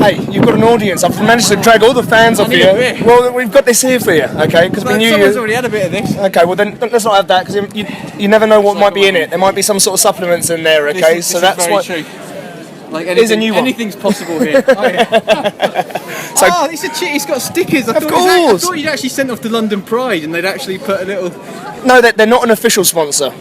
Hey, you've got an audience. I've managed to drag all the fans off here. Well, we've got this here for you, okay? Because we knew someone's already had a bit of this. Okay, well then let's not have that, because you never know what might be in it. There might be some sort of supplements in there, okay? This is very true. Like anything's possible here. Oh, yeah. It's a cheat. It's got stickers. I thought you'd actually sent off to London Pride and they'd actually put a little. No, they're not an official sponsor.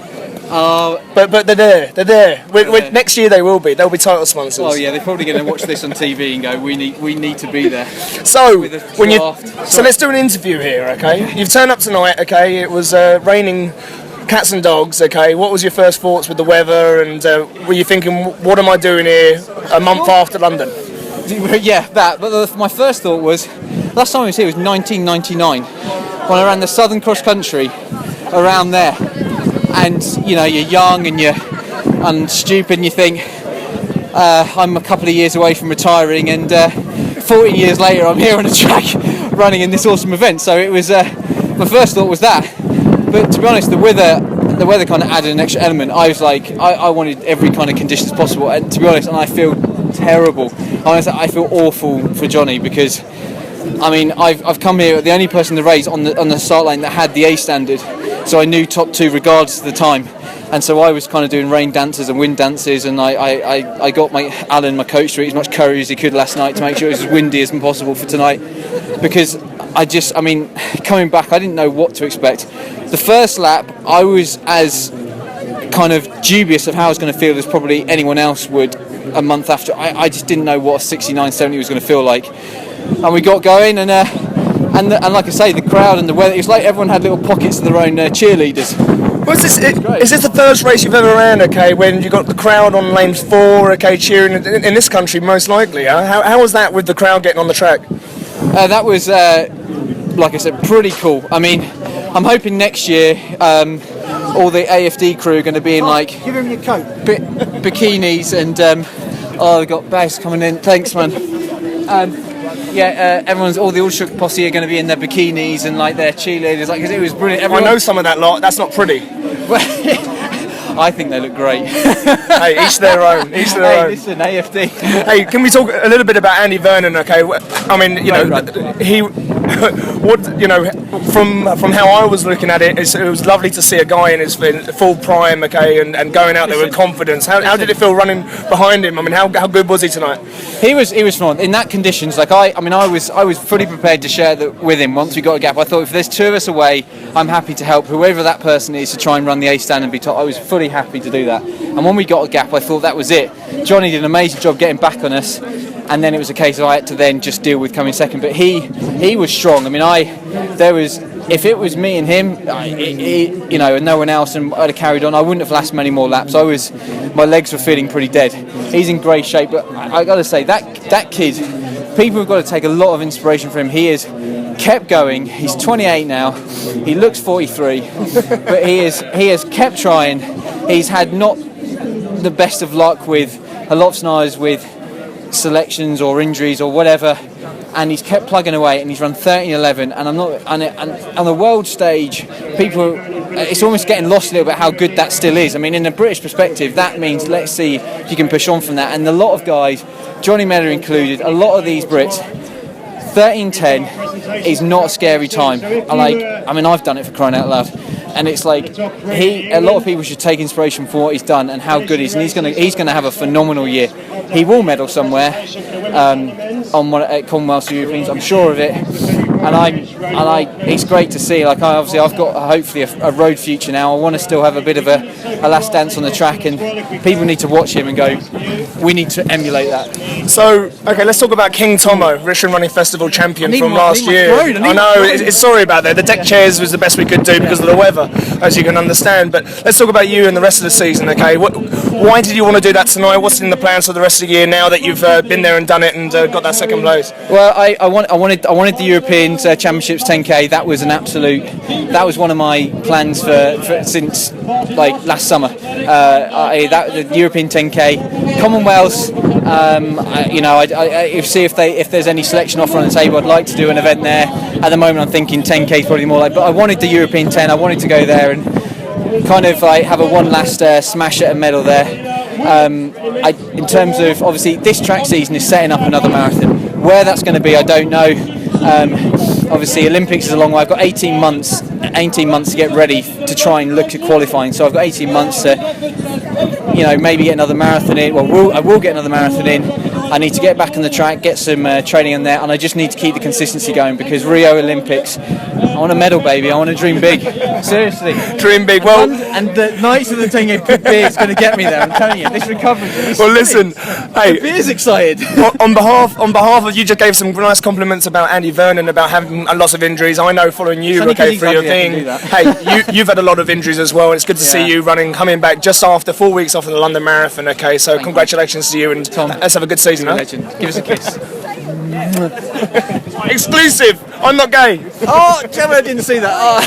But they're there. Next year they will be. They'll be title sponsors. Oh yeah, they're probably going to watch this on TV and go, we need to be there. So let's do an interview here, okay? You've turned up tonight, okay? It was raining cats and dogs, okay? What was your first thoughts with the weather, and were you thinking, what am I doing here a month after London? Yeah, that. But my first thought was, last time I was here was 1999 when I ran the Southern Cross Country around there. And you're young and you're stupid and you think I'm a couple of years away from retiring, and 14 years later I'm here on a track running in this awesome event. So it was my first thought was that. But to be honest, the weather kind of added an extra element. I was like, I wanted every kind of conditions possible, and to be honest, and I feel terrible. I feel awful for Johnny, because I mean I've come here the only person in the race on the start line that had the A standard. So I knew top two regardless of the time, and so I was kind of doing rain dances and wind dances, and I got my coach, to eat as much curry as he could last night to make sure it was as windy as possible for tonight, because coming back I didn't know what to expect. The first lap I was as kind of dubious of how I was going to feel as probably anyone else would a month after. I just didn't know what a 69-70 was going to feel like, and we got going, and like I say, the crowd and the weather, it's like everyone had little pockets of their own cheerleaders. Well, is this the first race you've ever ran, okay, when you got the crowd on lane 4, okay, cheering in this country most likely, huh? How was that with the crowd getting on the track? That was, like I said, pretty cool. I mean, I'm hoping next year all the AFD crew are going to be in give him your coat. Bikinis and they've got bags coming in. Thanks, man. All the All Shook posse are going to be in their bikinis and like their cheerleaders, because it was brilliant. I know some of that lot. That's not pretty. I think they look great. Hey, each their own. Listen, AFD. Hey, can we talk a little bit about Andy Vernon? Okay, I mean, from how I was looking at it, it was lovely to see a guy in his full prime, okay, and going out there with confidence. How did it feel running behind him? I mean, how good was he tonight? He was fun in that conditions. Like I was fully prepared to share that with him once we got a gap. I thought if there's two of us away, I'm happy to help whoever that person is to try and run the A stand and be top. I was fully happy to do that. And when we got a gap, I thought that was it. Johnny did an amazing job getting back on us, and then it was a case of I had to then just deal with coming second. But he was strong. I mean, if it was me and him, and no one else, and I'd have carried on, I wouldn't have lasted many more laps. My legs were feeling pretty dead. He's in great shape, but I got to say that kid, people have got to take a lot of inspiration from him. He has kept going. He's 28 now. He looks 43, but he has kept trying. He's had not the best of luck with a lot of scenarios with selections or injuries or whatever, and he's kept plugging away, and he's run 13:11. And on the world stage, people, it's almost getting lost a little bit how good that still is. I mean, in a British perspective, that means let's see if you can push on from that. And a lot of guys, Johnny Miller included, a lot of these Brits, 13:10 is not a scary time. I've done it for crying out loud. And it's like a lot of people should take inspiration from what he's done and how good he is, and he's gonna have a phenomenal year. He will medal somewhere at Commonwealth or Europeans, I'm sure of it. And it's great to see. I've got hopefully a road future now. I want to still have a bit of a last dance on the track, and people need to watch him and go, we need to emulate that. So, okay, let's talk about King Tomo, Richmond Running Festival champion from last year. I know, sorry about that. The deck chairs was the best we could do because of the weather, as you can understand. But let's talk about you and the rest of the season, okay? Why did you want to do that tonight? What's in the plans for the rest of the year now that you've been there and done it and got that second place? Well, I wanted the European Championships 10k. That was one of my plans for since last summer. The European 10k, Commonwealth. I see if there's any selection offer on the table. I'd like to do an event there. At the moment, I'm thinking 10k is probably more but I wanted the European 10. I wanted to go there and kind of have a one last smash at a medal there. In terms of, obviously, this track season is setting up another marathon. Where that's going to be, I don't know. Obviously, Olympics is a long way. I've got 18 months to get ready to try and look at qualifying. So I've got 18 months to, maybe get another marathon in. I will get another marathon in. I need to get back on the track, get some training in there, and I just need to keep the consistency going, because Rio Olympics, I want a medal, baby. I want to dream big. Seriously. Dream big. Well, and the Knights of the Tango beer is going to get me there. I'm telling you, this recovery. Listen, hey, beer's excited. on behalf of you, just gave some nice compliments about Andy Vernon about having lots of injuries. I know, following you, through your thing. Hey, you've had a lot of injuries as well, and it's good to see you coming back just after 4 weeks off of the London Marathon. Okay, so congratulations to you, and Tom, let's have a good season. Huh? Legend. Give us a kiss. Exclusive. I'm not gay. Oh, Gemma, I didn't see that. Oh.